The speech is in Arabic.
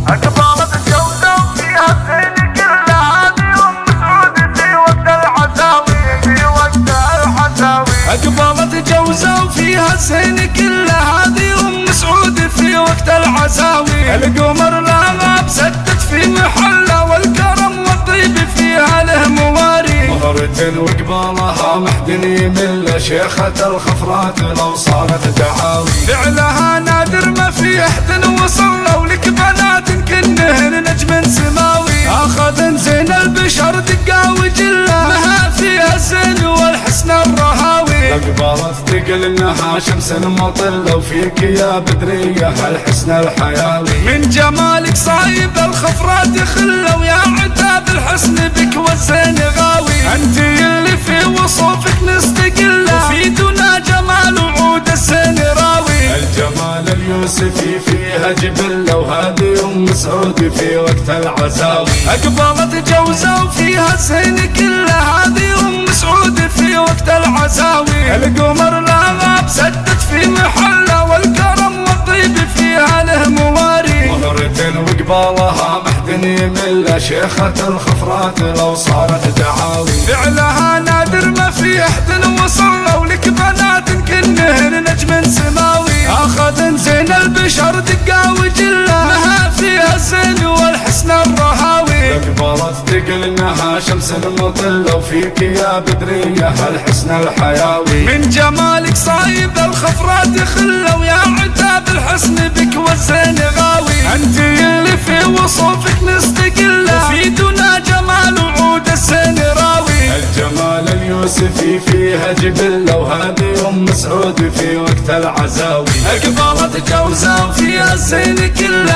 أقبلت جوزة وفيها الزين كله هادي أم سعود في وقت العتاوي، في وقت العتاوي. أقبلت جوزة وفيها الزين كله هادي أم سعود في وقت العزاوي. القمر لا بسدت في محله والكرم والطيب فيها له مواري. مهرة وقبالها محدن يمل شيخة الخفرات لو صارت دعاوي. فعلها نادر ما في احد وصل لو لك بنات كنهن نجم سماوي. اخذن زين البشر دقا وجله مها فيها الزين والحسن الرهاوي. اقبلت تقل انها شمس مطله وفيك يا بدريه الحسن الحياوي. من جمالك صايب الخفرات خله ويا عتاب الحسن بك والزين غاوي. انت اللي في وصوفك نستقله وفي دنا جمال وعود الزين راوي. الجمال اليوسفي فيها جبله وهادي ام سعود في وقت العزاوي. اقبلت جوزه وفيها الزين كله هادي ام سعود في وقت العزاوي. القمر لا بسدت في محله والكرم والطيب فيها له مواري. مهرة وقبالها محدن يمل شيخة الخفرات لو صارت دعاوي. فعلها نادر ما في احد وصل لو لك بنات كنهن نجم سماوي. اخذن زين البشر دقا وجله مها فيها الزين والحسن الرهاوي. اقبلت تقل انها شمس مطله وفيك يا بدريه الحسن الحياوي. من جمالك صايب الخفرات خله ويا عتاب الحسن بك والزين غاوي. انت اللي في وصوفك نستقله وفي دنا جمال وعود الزين راوي. الجمال اليوسفي فيها جبله وهادي ام سعود في وقت العزاوي. اقبلت جوزه وفيها الزين كله